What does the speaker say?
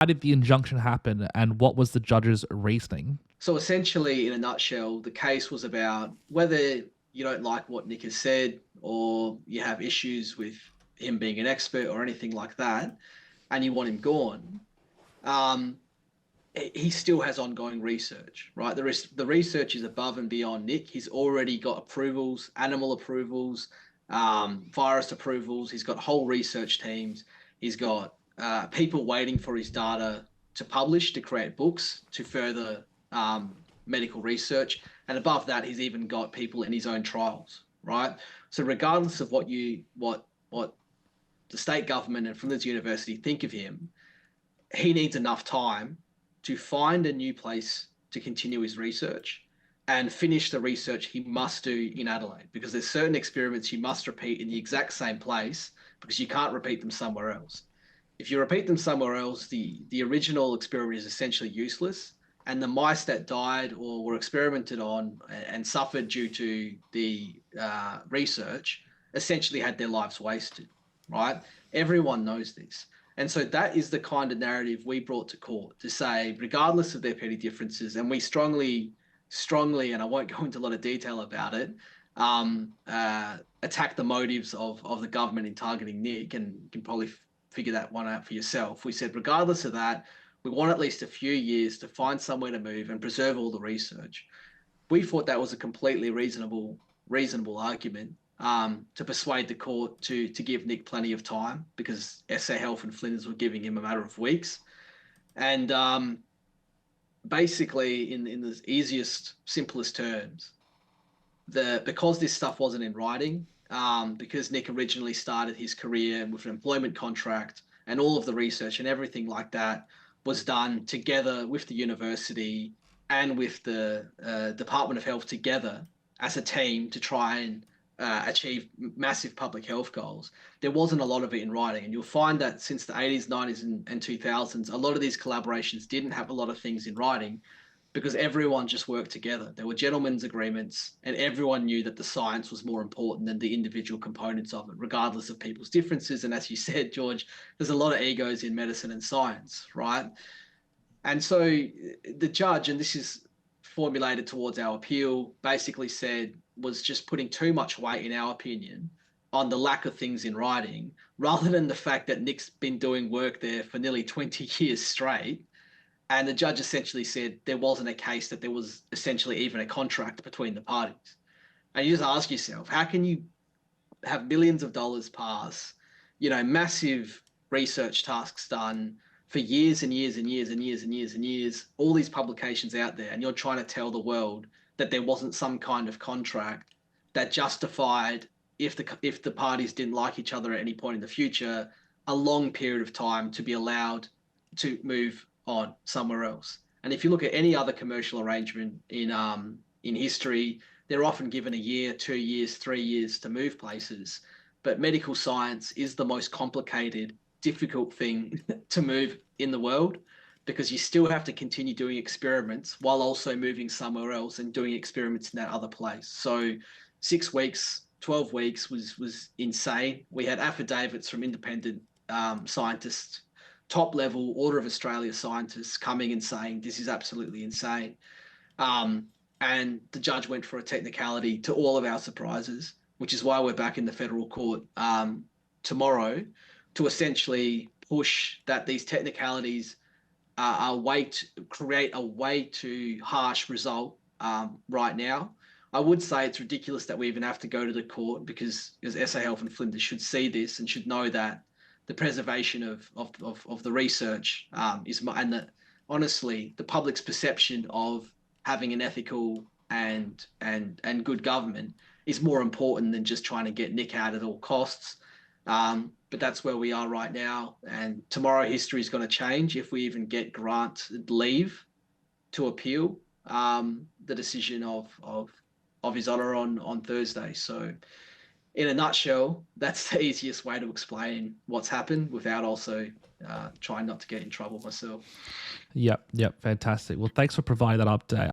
How did the injunction happen, and what was the judge's reasoning? So essentially, in a nutshell, the case was about whether you don't like what Nick has said or you have issues with him being an expert or anything like that, and you want him gone. Um, he still has ongoing research, right? The research is above and beyond Nick. He's already got approvals, animal approvals, virus approvals. He's got whole research teams. He's got people waiting for his data to publish, to create books, to further medical research. And above that, he's even got people in his own trials, right? So regardless of what the state government and Flinders University think of him, he needs enough time to find a new place to continue his research and finish the research he must do in Adelaide, because there's certain experiments you must repeat in the exact same place because you can't repeat them somewhere else. If you repeat them somewhere else, the original experiment is essentially useless, and the mice that died or were experimented on and suffered due to the research essentially had their lives wasted, right? Everyone knows this. And so that is the kind of narrative we brought to court to say, regardless of their petty differences, and we strongly, and I won't go into a lot of detail about it, attack the motives of the government in targeting Nick, and you can probably figure that one out for yourself. We said, regardless of that, we want at least a few years to find somewhere to move and preserve all the research. We thought that was a completely reasonable argument to persuade the court to give Nick plenty of time, because SA Health and Flinders were giving him a matter of weeks. And basically, in the easiest, simplest terms, because this stuff wasn't in writing, because Nick originally started his career with an employment contract, and all of the research and everything like that was done together with the university and with the Department of Health together as a team to try and achieve massive public health goals. There wasn't a lot of it in writing, and you'll find that since the 80s, 90s, and 2000s, a lot of these collaborations didn't have a lot of things in writing because everyone just worked together. There were gentlemen's agreements, and everyone knew that the science was more important than the individual components of it, regardless of people's differences. And as you said, George, there's a lot of egos in medicine and science, right? And so the judge, and this is formulated towards our appeal, basically said was just putting too much weight, in our opinion, on the lack of things in writing, rather than the fact that Nick's been doing work there for nearly 20 years straight. And the judge essentially said there wasn't a case that there was essentially even a contract between the parties. And you just ask yourself, how can you have millions of dollars pass, massive research tasks done for years and years and years and years and years and years, all these publications out there, and you're trying to tell the world that there wasn't some kind of contract that justified, if the parties didn't like each other at any point in the future, a long period of time to be allowed to move on somewhere else. And if you look at any other commercial arrangement in history, they're often given a year, 2 years, 3 years to move places. But medical science is the most complicated, difficult thing to move in the world, because you still have to continue doing experiments while also moving somewhere else and doing experiments in that other place. So 6 weeks, 12 weeks was insane. We had affidavits from independent scientists, top level Order of Australia scientists, coming and saying this is absolutely insane. And the judge went for a technicality, to all of our surprises, which is why we're back in the federal court tomorrow, to essentially push that these technicalities create a way too harsh result right now. I would say it's ridiculous that we even have to go to the court, because SA Health and Flinders should see this and should know that the preservation of the research honestly, the public's perception of having an ethical and good government is more important than just trying to get Nick out at all costs. But that's where we are right now. And tomorrow, history is going to change if we even get granted leave to appeal the decision of His Honour on Thursday. So, in a nutshell, that's the easiest way to explain what's happened without also trying not to get in trouble myself. Yep, fantastic. Well, thanks for providing that update.